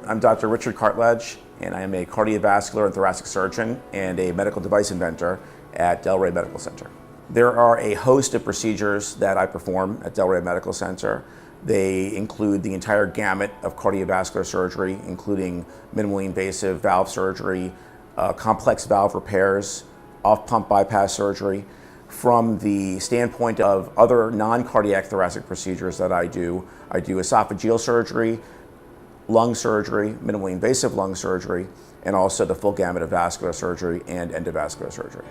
I'm Dr. Richard Cartledge, and I am a cardiovascular and thoracic surgeon and a medical device inventor at Delray Medical Center. There are a host of procedures that I perform at Delray Medical Center. They include the entire gamut of cardiovascular surgery, including minimally invasive valve surgery, complex valve repairs, off-pump bypass surgery. From the standpoint of other non-cardiac thoracic procedures that I do esophageal surgery, lung surgery, minimally invasive lung surgery, and also the full gamut of vascular surgery and endovascular surgery.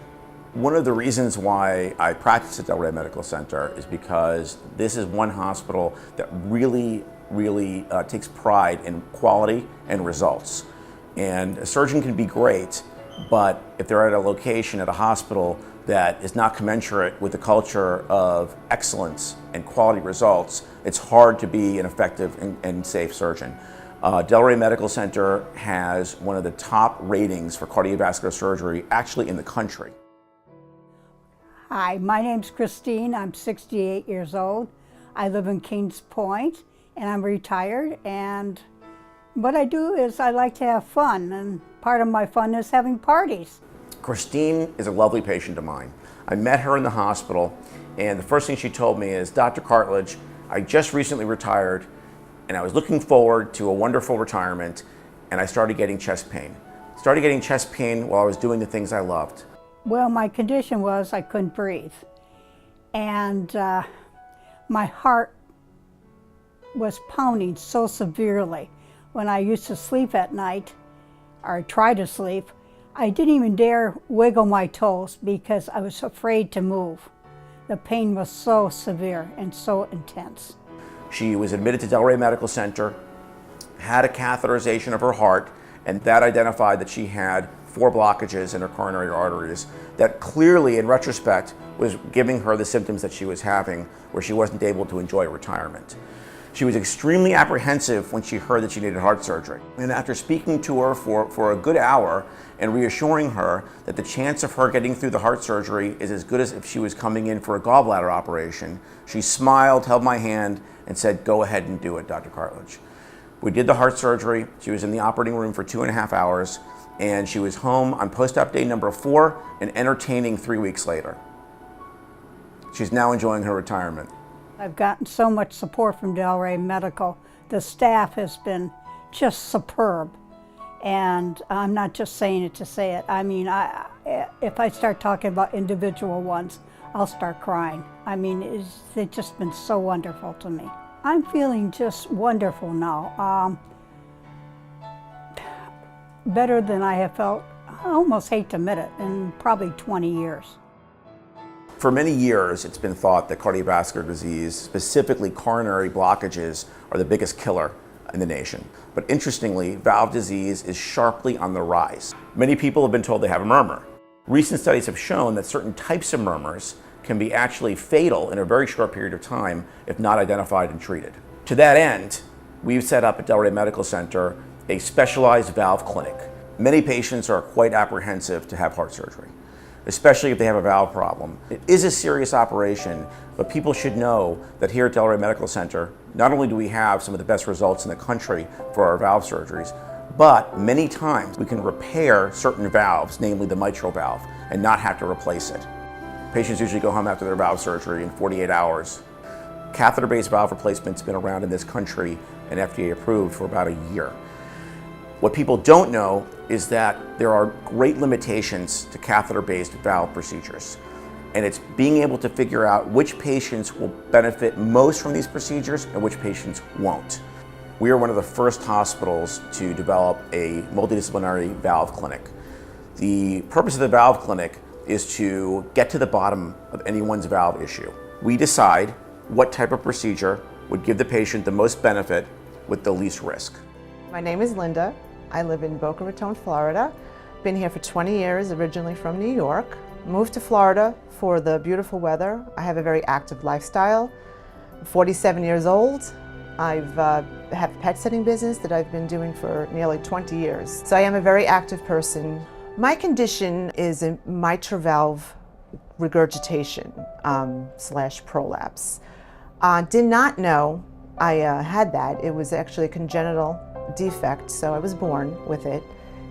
One of the reasons why I practice at Delray Medical Center is because this is one hospital that really takes pride in quality and results. And a surgeon can be great, but if they're at a location at a hospital that is not commensurate with the culture of excellence and quality results, it's hard to be an effective and safe surgeon. Delray Medical Center has one of the top ratings for cardiovascular surgery actually in the country. Hi, my name's Christine. I'm 68 years old. I live in Kings Point and I'm retired, and what I do is I like to have fun, and part of my fun is having parties. Christine is a lovely patient of mine. I met her in the hospital, and the first thing she told me is, Dr. Cartledge, I just recently retired, and I was looking forward to a wonderful retirement, and I started getting chest pain. Started getting chest pain while I was doing the things I loved. Well, my condition was I couldn't breathe, and my heart was pounding so severely. When I used to sleep at night, or try to sleep, I didn't even dare wiggle my toes because I was afraid to move. The pain was so severe and so intense. She was admitted to Delray Medical Center, had a catheterization of her heart, and that identified that she had 4 blockages in her coronary arteries that clearly, in retrospect, was giving her the symptoms that she was having, where she wasn't able to enjoy retirement. She was extremely apprehensive when she heard that she needed heart surgery. And after speaking to her for a good hour and reassuring her that the chance of her getting through the heart surgery is as good as if she was coming in for a gallbladder operation, she smiled, held my hand, and said, "Go ahead and do it, Dr. Cartledge." We did the heart surgery. She was in the operating room for 2.5 hours, and she was home on post-op day number 4 and entertaining 3 weeks later. She's now enjoying her retirement. I've gotten so much support from Delray Medical. The staff has been just superb. And I'm not just saying it to say it. I mean, if I start talking about individual ones, I'll start crying. I mean, they've just been so wonderful to me. I'm feeling just wonderful now. Better than I have felt, I almost hate to admit it, in probably 20 years. For many years, it's been thought that cardiovascular disease, specifically coronary blockages, are the biggest killer in the nation. But interestingly, valve disease is sharply on the rise. Many people have been told they have a murmur. Recent studies have shown that certain types of murmurs can be actually fatal in a very short period of time if not identified and treated. To that end, we've set up at Delray Medical Center a specialized valve clinic. Many patients are quite apprehensive to have heart surgery, especially if they have a valve problem. It is a serious operation, but people should know that here at Delray Medical Center, not only do we have some of the best results in the country for our valve surgeries, but many times we can repair certain valves, namely the mitral valve, and not have to replace it. Patients usually go home after their valve surgery in 48 hours. Catheter-based valve replacement's been around in this country and FDA approved for about a year. What people don't know is that there are great limitations to catheter-based valve procedures. And it's being able to figure out which patients will benefit most from these procedures and which patients won't. We are one of the first hospitals to develop a multidisciplinary valve clinic. The purpose of the valve clinic is to get to the bottom of anyone's valve issue. We decide what type of procedure would give the patient the most benefit with the least risk. My name is Linda. I live in Boca Raton, Florida. Been here for 20 years, originally from New York. Moved to Florida for the beautiful weather. I have a very active lifestyle. I'm 47 years old. I've have a pet sitting business that I've been doing for nearly 20 years. So I am a very active person. My condition is a mitral valve regurgitation slash prolapse. Did not know I had that. It was actually a congenital defect, so I was born with it.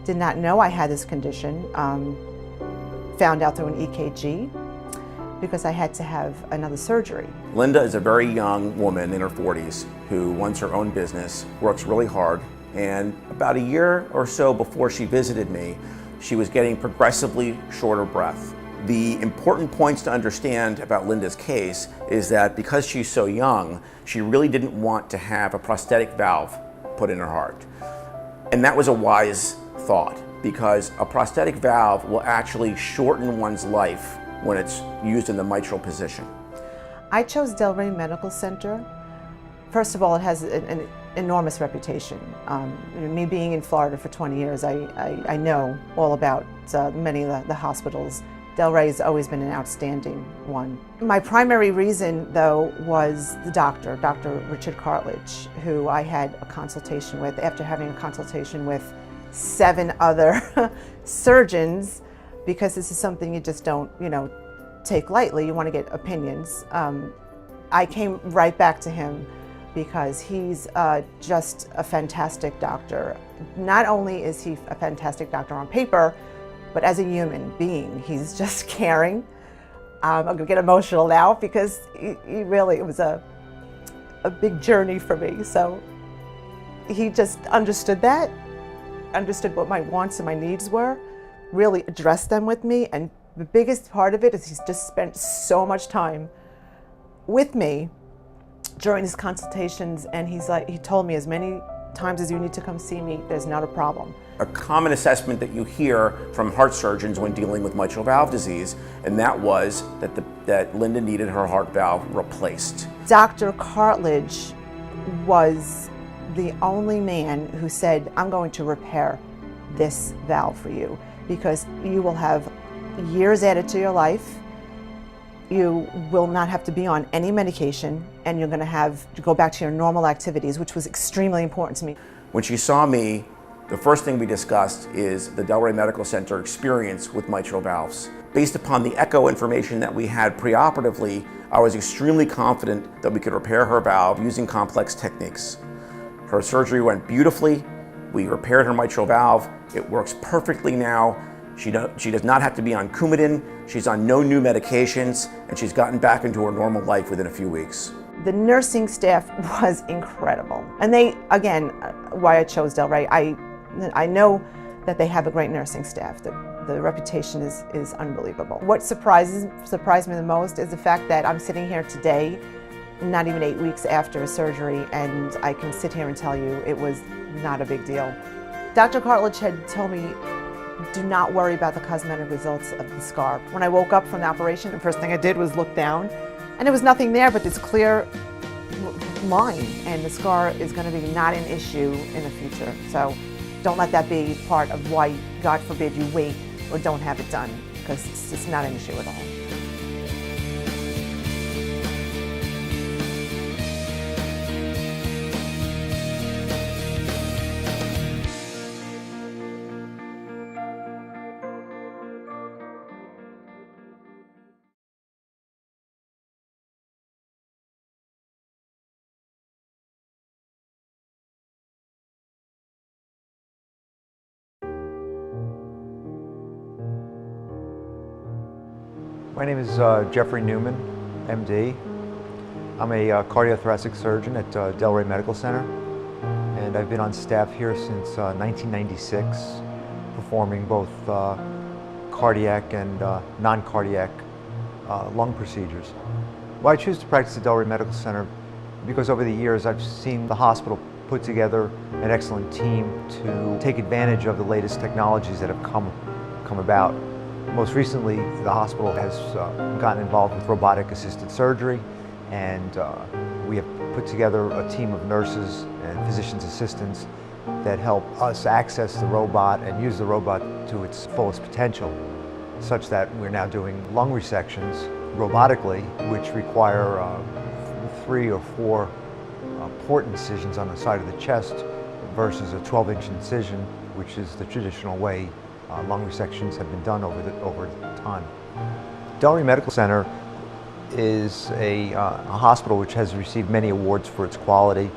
Did not know I had this condition. Found out through an EKG because I had to have another surgery. Linda is a very young woman in her 40s who runs her own business, works really hard, and about a year or so before she visited me, she was getting progressively shorter breath. The important points to understand about Linda's case is that because she's so young, she really didn't want to have a prosthetic valve put in her heart. And that was a wise thought, because a prosthetic valve will actually shorten one's life when it's used in the mitral position. I chose Delray Medical Center. First of all, it has an enormous reputation. Me being in Florida for 20 years, I know all about many of the hospitals. Delray has always been an outstanding one. My primary reason, though, was the doctor, Dr. Richard Cartledge, who I had a consultation with after having a consultation with 7 other surgeons, because this is something you just don't, take lightly. You want to get opinions. I came right back to him because he's just a fantastic doctor. Not only is he a fantastic doctor on paper, but as a human being, he's just caring. I'm going to get emotional now because he really, it was a big journey for me. So he just understood that, understood what my wants and my needs were, really addressed them with me. And the biggest part of it is he's just spent so much time with me during his consultations, and he told me as many times as you need to come see me, there's not a problem. A common assessment that you hear from heart surgeons when dealing with mitral valve disease, and that was that Linda needed her heart valve replaced. Dr. Cartledge was the only man who said, I'm going to repair this valve for you because you will have years added to your life. You will not have to be on any medication, and you're going to have to go back to your normal activities, which was extremely important to me. When she saw me, the first thing we discussed is the Delray Medical Center experience with mitral valves. Based upon the echo information that we had preoperatively, I was extremely confident that we could repair her valve using complex techniques. Her surgery went beautifully. We repaired her mitral valve. It works perfectly now. She does not have to be on Coumadin. She's on no new medications, and she's gotten back into her normal life within a few weeks. The nursing staff was incredible. And they, again, why I chose Delray, I know that they have a great nursing staff. The reputation is unbelievable. What surprised me the most is the fact that I'm sitting here today, not even 8 weeks after a surgery, and I can sit here and tell you it was not a big deal. Dr. Cartledge had told me, do not worry about the cosmetic results of the scar. When I woke up from the operation, the first thing I did was look down, and there was nothing there but this clear line, and the scar is going to be not an issue in the future. So don't let that be part of why, God forbid, you wait or don't have it done, because it's just not an issue at all. My name is Jeffrey Newman, MD. I'm a cardiothoracic surgeon at Delray Medical Center, and I've been on staff here since 1996, performing both cardiac and non-cardiac lung procedures. Well, I choose to practice at Delray Medical Center because over the years I've seen the hospital put together an excellent team to take advantage of the latest technologies that have come about. Most recently, the hospital has gotten involved with robotic-assisted surgery, and we have put together a team of nurses and physician's assistants that help us access the robot and use the robot to its fullest potential, such that we're now doing lung resections robotically, which require 3 or 4 port incisions on the side of the chest versus a 12-inch incision, which is the traditional way lung resections have been done over time. Delray Medical Center is a hospital which has received many awards for its quality.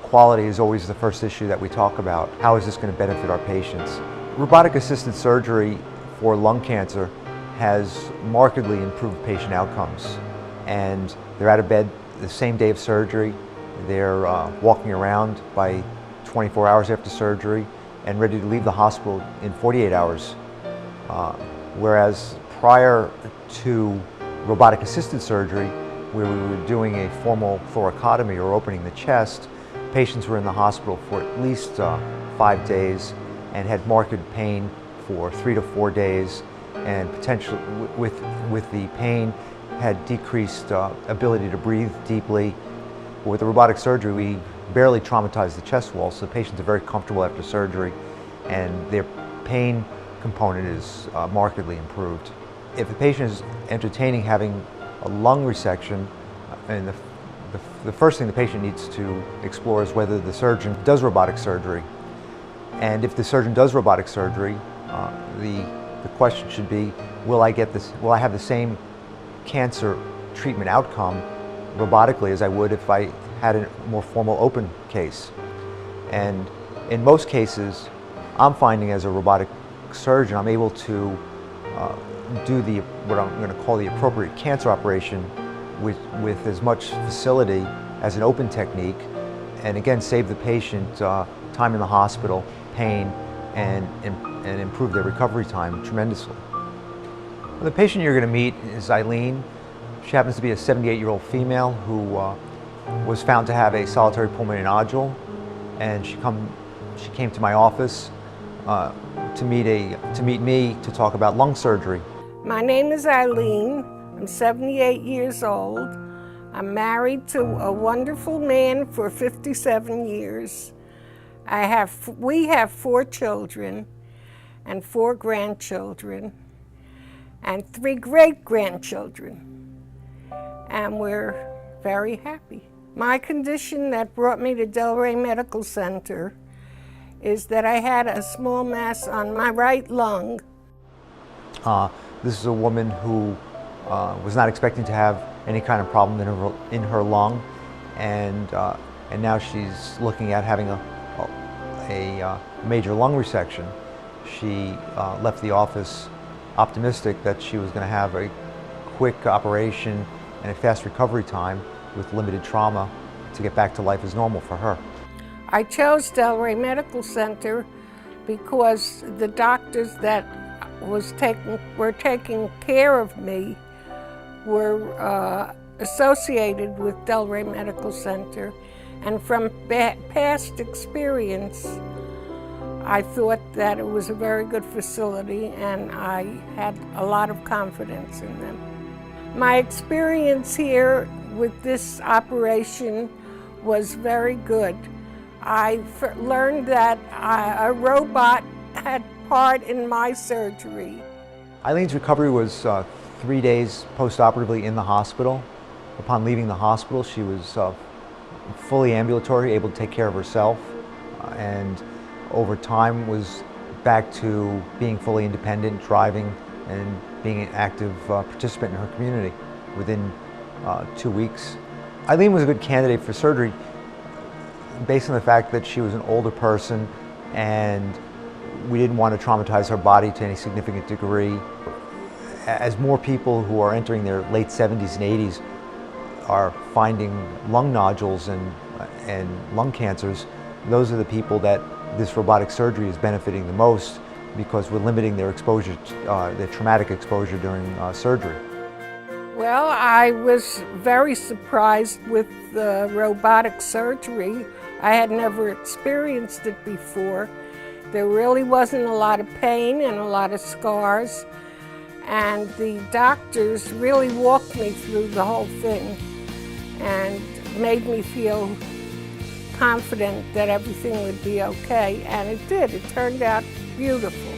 quality is always the first issue that we talk about. How is this going to benefit our patients? Robotic-assisted surgery for lung cancer has markedly improved patient outcomes. And they're out of bed the same day of surgery. They're walking around by 24 hours after surgery and ready to leave the hospital in 48 hours. Whereas prior to robotic-assisted surgery, where we were doing a formal thoracotomy or opening the chest, patients were in the hospital for at least 5 days and had marked pain for 3 to 4 days, and potentially with the pain had decreased ability to breathe deeply. With the robotic surgery, we barely traumatize the chest wall, so the patients are very comfortable after surgery, and their pain component is markedly improved. If the patient is entertaining having a lung resection, and the first thing the patient needs to explore is whether the surgeon does robotic surgery. And if the surgeon does robotic surgery, the question should be, will I have the same cancer treatment outcome robotically as I would if I had a more formal open case? And in most cases, I'm finding as a robotic surgeon, I'm able to do what I'm going to call the appropriate cancer operation with as much facility as an open technique, and again save the patient time in the hospital, pain, and improve their recovery time tremendously. The patient you're going to meet is Eileen. She happens to be a 78-year-old female who was found to have a solitary pulmonary nodule, and she came to my office to meet me to talk about lung surgery. My name is Eileen. I'm 78 years old. I'm married to a wonderful man for 57 years. We have 4 children and 4 grandchildren and 3 great-grandchildren, and we're very happy. My condition that brought me to Delray Medical Center is that I had a small mass on my right lung. This is a woman who was not expecting to have any kind of problem in her lung, and now she's looking at having a major lung resection. She left the office optimistic that she was going to have a quick operation and a fast recovery time with limited trauma to get back to life as normal for her. I chose Delray Medical Center because the doctors that were taking care of me were associated with Delray Medical Center, and from past experience, I thought that it was a very good facility, and I had a lot of confidence in them. My experience here with this operation was very good. I learned that a robot had part in my surgery. Eileen's recovery was 3 days post-operatively in the hospital. Upon leaving the hospital, she was fully ambulatory, able to take care of herself, and over time was back to being fully independent, driving, and being an active participant in her community within 2 weeks. Eileen was a good candidate for surgery based on the fact that she was an older person and we didn't want to traumatize her body to any significant degree. As more people who are entering their late 70s and 80s are finding lung nodules and lung cancers, those are the people that this robotic surgery is benefiting the most, because we're limiting their exposure, their traumatic exposure during surgery. Well, I was very surprised with the robotic surgery. I had never experienced it before. There really wasn't a lot of pain and a lot of scars, and the doctors really walked me through the whole thing and made me feel confident that everything would be okay, and it did. It turned out beautiful.